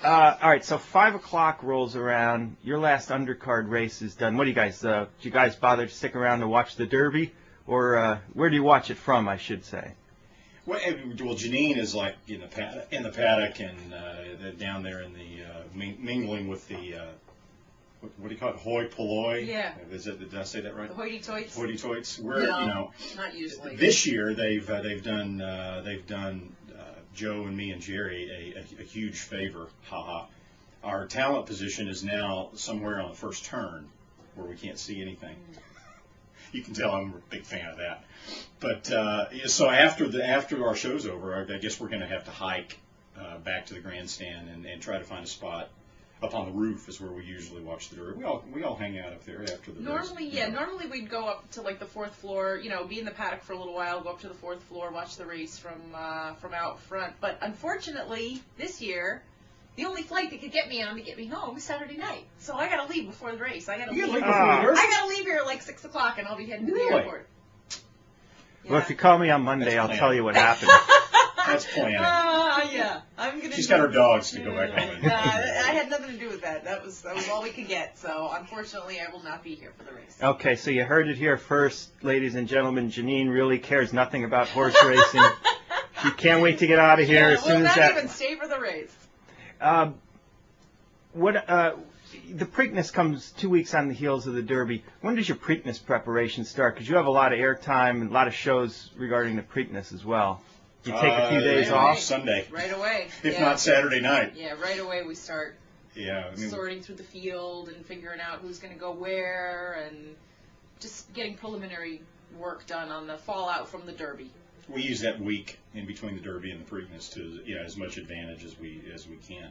All right, so 5 o'clock rolls around. Your last undercard race is done. What do you guys, do you guys bother to stick around to watch the Derby? Or where do you watch it from, I should say? Well, Jeannine is like in the paddock and down there in the mingling with the what do you call it, hoi polloi? Yeah. Did I say that right? The hoity-toits. Hoity-toits. No, not usually. This year they've done Joe and me and Jerry a huge favor. Haha. Our talent position is now somewhere on the first turn where we can't see anything. You can tell I'm a big fan of that. But so after our show's over, I guess we're going to have to hike back to the grandstand and try to find a spot up on the roof is where we usually watch the Derby. We all hang out up there after the race. Normally we'd go up to like the fourth floor, be in the paddock for a little while, go up to the fourth floor, watch the race from out front. But unfortunately, this year, the only flight that could get me home is Saturday night. So I got to leave before the race. I got to leave here at like 6 o'clock, and I'll be heading to the airport. Yeah. Well, if you call me on Monday, I'll tell you what happened. That's planning. Yeah. She's got her dogs to go back home. I had nothing to do with that. That was all we could get. So unfortunately, I will not be here for the race. Okay, so you heard it here first, ladies and gentlemen. Jeannine really cares nothing about horse racing. She can't wait to get out of here as soon as that. Will not even stay for the race. The Preakness comes 2 weeks on the heels of the Derby. When does your Preakness preparation start? Because you have a lot of airtime and a lot of shows regarding the Preakness as well. You take a few days off? Sunday. Right away. If not Saturday night. Yeah, right away we start sorting through the field and figuring out who's going to go where and just getting preliminary work done on the fallout from the Derby. We use that week in between the Derby and the Preakness to as much advantage as we can.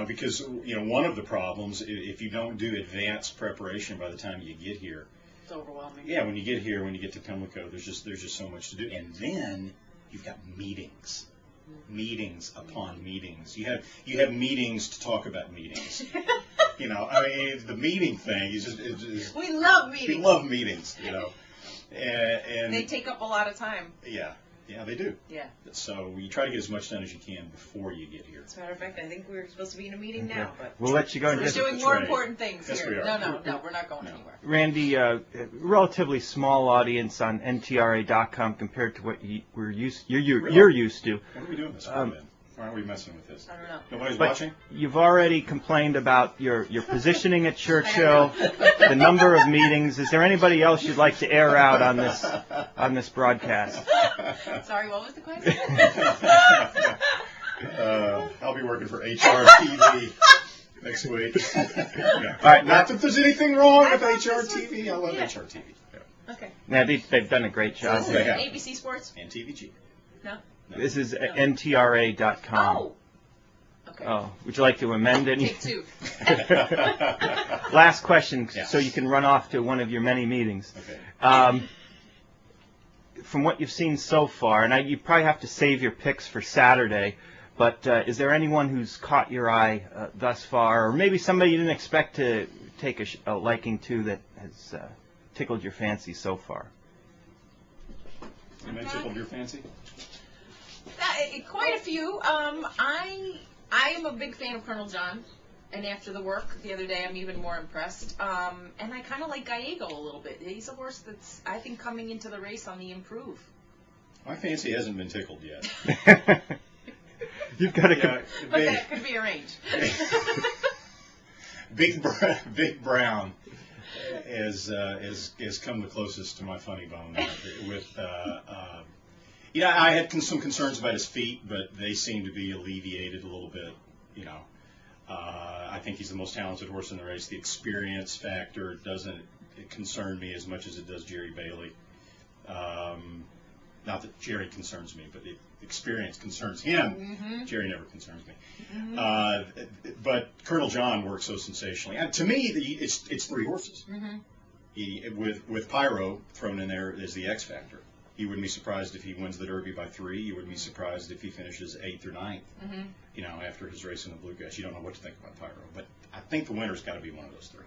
Because one of the problems, if you don't do advanced preparation by the time you get here, it's overwhelming. Yeah, when you get here, when you get to Pimlico, there's just so much to do, and then you've got meetings upon meetings. You have meetings to talk about meetings. The meeting thing is just we love meetings. We love meetings. And they take up a lot of time. Yeah, they do. Yeah. So you try to get as much done as you can before you get here. As a matter of fact, I think we're supposed to be in a meeting now. But we'll let you go. We're doing more important things yes, here. We are. No, we're not going anywhere. Randy, relatively small audience on NTRA.com compared to what you're used to. What are we doing this for, then? Why aren't we messing with this? I don't know. Nobody's watching? You've already complained about your positioning at Churchill, the number of meetings. Is there anybody else you'd like to air out on this broadcast? Sorry, what was the question? I'll be working for HRTV next week. All right, not that there's anything wrong with HRTV. I love HRTV. Yeah. Okay. Yeah, they've done a great job. So this is ABC Sports? And TVG. No. This is NTRA.com. Oh. Okay. Oh, would you like to amend any? Take two. Last question, so you can run off to one of your many meetings. Okay. From what you've seen so far, and you probably have to save your picks for Saturday, but is there anyone who's caught your eye thus far, or maybe somebody you didn't expect to take a liking to that has tickled your fancy so far? Anybody tickled your fancy? Quite a few. I am a big fan of Colonel John, and after the work the other day, I'm even more impressed. And I kind of like Gallego a little bit. He's a horse that's, I think, coming into the race on the improve. My fancy hasn't been tickled yet. You've got to. But that could be arranged. Big Brown has come the closest to my funny bone with. I had some concerns about his feet, but they seem to be alleviated a little bit. I think he's the most talented horse in the race. The experience factor doesn't concern me as much as it does Jerry Bailey. Not that Jerry concerns me, but the experience concerns him. Mm-hmm. Jerry never concerns me. Mm-hmm. But Colonel John works so sensationally. And to me, it's three horses. Mm-hmm. With Pyro thrown in there as the X factor. You wouldn't be surprised if he wins the Derby by 3. You wouldn't be surprised if he finishes 8th or 9th, after his race in the Bluegrass. You don't know what to think about Pyro. But I think the winner's got to be one of those three.